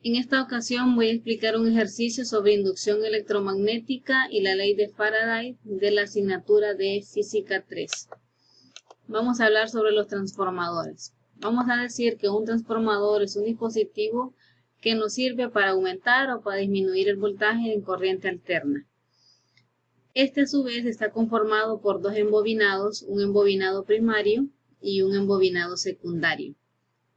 En esta ocasión voy a explicar un ejercicio sobre inducción electromagnética y la ley de Faraday de la asignatura de Física 3. Vamos a hablar sobre los transformadores. Vamos a decir que un transformador es un dispositivo que nos sirve para aumentar o para disminuir el voltaje en corriente alterna. Este a su vez está conformado por dos embobinados, un embobinado primario y un embobinado secundario.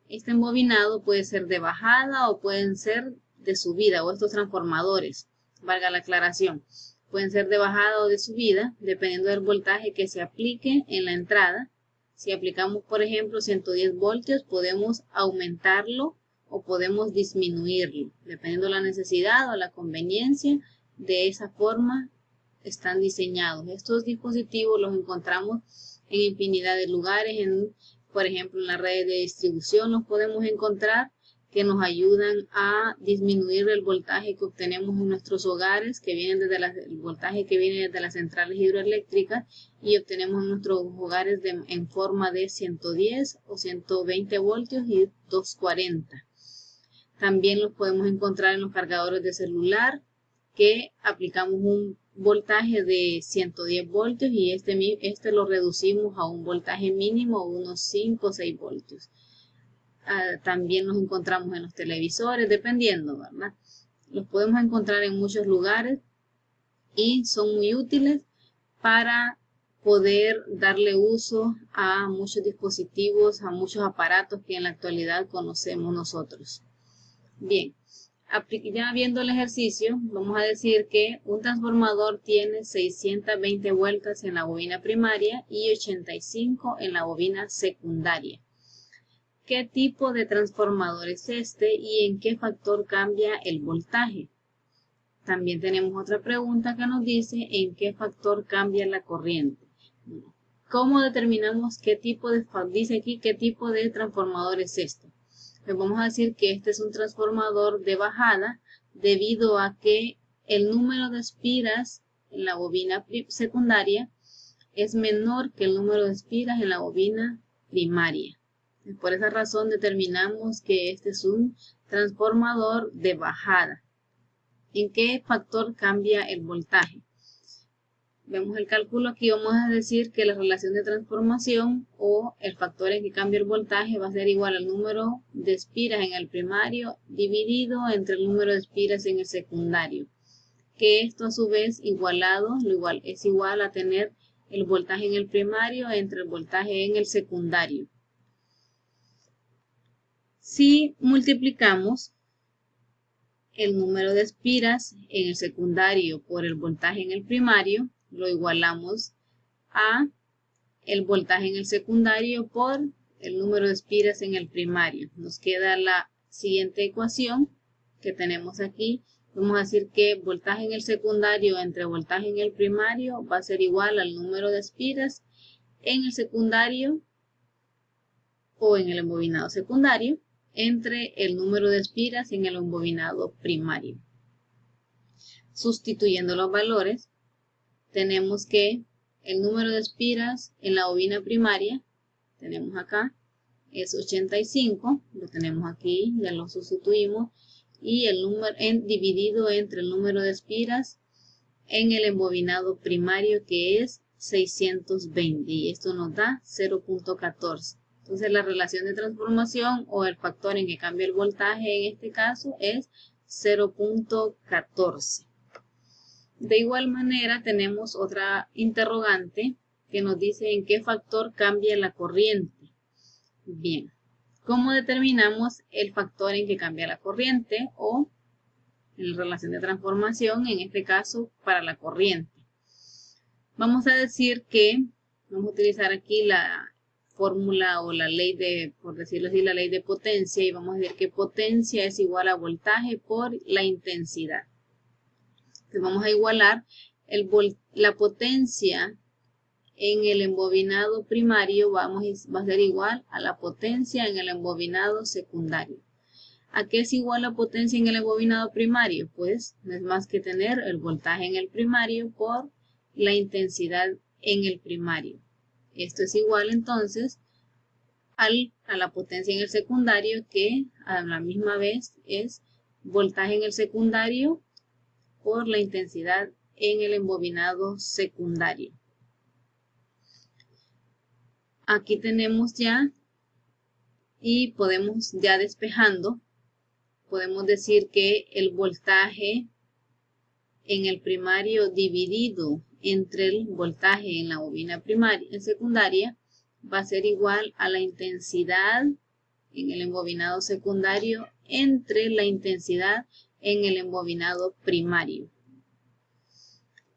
Este embobinado puede ser de bajada o pueden ser de subida, o estos transformadores, valga la aclaración, pueden ser de bajada o de subida, dependiendo del voltaje que se aplique en la entrada. Si aplicamos, por ejemplo, 110 voltios, podemos aumentarlo o podemos disminuirlo, dependiendo de la necesidad o la conveniencia. De esa forma están diseñados. Estos dispositivos los encontramos en infinidad de lugares, por ejemplo, en las redes de distribución los podemos encontrar, que nos ayudan a disminuir el voltaje que obtenemos en nuestros hogares, que vienen desde el voltaje que viene desde las centrales hidroeléctricas, y obtenemos en nuestros hogares en forma de 110 o 120 voltios y 240. También los podemos encontrar en los cargadores de celular, que aplicamos un voltaje de 110 voltios y este lo reducimos a un voltaje mínimo, unos 5 o 6 voltios. También los encontramos en los televisores, dependiendo, ¿verdad? Los podemos encontrar en muchos lugares y son muy útiles para poder darle uso a muchos dispositivos, a muchos aparatos que en la actualidad conocemos nosotros. Bien. Ya viendo el ejercicio, vamos a decir que un transformador tiene 620 vueltas en la bobina primaria y 85 en la bobina secundaria. ¿Qué tipo de transformador es este y en qué factor cambia el voltaje? También tenemos otra pregunta que nos dice en qué factor cambia la corriente. ¿Cómo determinamos qué tipo de transformador es este? Pues vamos a decir que este es un transformador de bajada debido a que el número de espiras en la bobina secundaria es menor que el número de espiras en la bobina primaria. Por esa razón determinamos que este es un transformador de bajada. ¿En qué factor cambia el voltaje? Vemos el cálculo aquí, vamos a decir que la relación de transformación o el factor en que cambia el voltaje va a ser igual al número de espiras en el primario dividido entre el número de espiras en el secundario, que esto a su vez es igual a tener el voltaje en el primario entre el voltaje en el secundario. Si multiplicamos el número de espiras en el secundario por el voltaje en el primario, lo igualamos a el voltaje en el secundario por el número de espiras en el primario. Nos queda la siguiente ecuación que tenemos aquí. Vamos a decir que voltaje en el secundario entre voltaje en el primario va a ser igual al número de espiras en el secundario o en el embobinado secundario entre el número de espiras en el embobinado primario. Sustituyendo los valores, tenemos que el número de espiras en la bobina primaria, tenemos acá, es 85, lo tenemos aquí, ya lo sustituimos, y el número dividido entre el número de espiras en el embobinado primario, que es 620, y esto nos da 0.14. Entonces la relación de transformación o el factor en que cambia el voltaje en este caso es 0.14. De igual manera tenemos otra interrogante que nos dice en qué factor cambia la corriente. Bien, ¿cómo determinamos el factor en que cambia la corriente o en relación de transformación, en este caso para la corriente? Vamos a decir que vamos a utilizar aquí la fórmula o la ley de, por decirlo así, la ley de potencia, y vamos a decir que potencia es igual a voltaje por la intensidad. Entonces vamos a igualar la potencia en el embobinado primario, va a ser igual a la potencia en el embobinado secundario. ¿A qué es igual la potencia en el embobinado primario? Pues no es más que tener el voltaje en el primario por la intensidad en el primario. Esto es igual entonces a la potencia en el secundario, que a la misma vez es voltaje en el secundario por la intensidad en el embobinado secundario. Aquí tenemos ya, y podemos ya despejando, podemos decir que el voltaje en el primario dividido entre el voltaje en la bobina secundaria va a ser igual a la intensidad en el embobinado secundario entre la intensidad en el embobinado primario.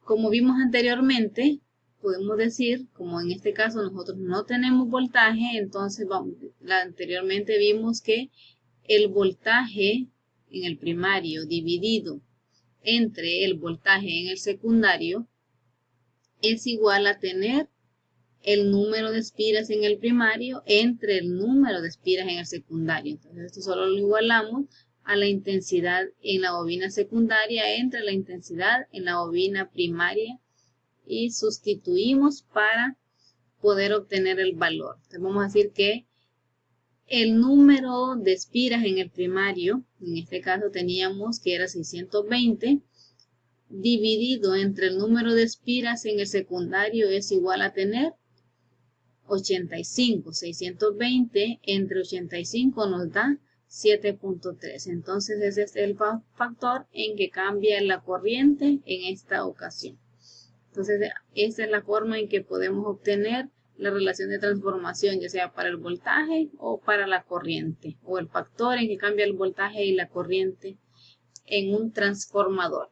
Como vimos anteriormente, podemos decir, como en este caso nosotros no tenemos voltaje, entonces anteriormente vimos que el voltaje en el primario dividido entre el voltaje en el secundario es igual a tener el número de espiras en el primario entre el número de espiras en el secundario. Entonces esto solo lo igualamos a la intensidad en la bobina secundaria entre la intensidad en la bobina primaria y sustituimos para poder obtener el valor. Entonces vamos a decir que el número de espiras en el primario, en este caso teníamos que era 620, dividido entre el número de espiras en el secundario es igual a tener 85. 620 entre 85 nos da 7.3. Entonces ese es el factor en que cambia la corriente en esta ocasión. Entonces esa es la forma en que podemos obtener la relación de transformación, ya sea para el voltaje o para la corriente, o el factor en que cambia el voltaje y la corriente en un transformador.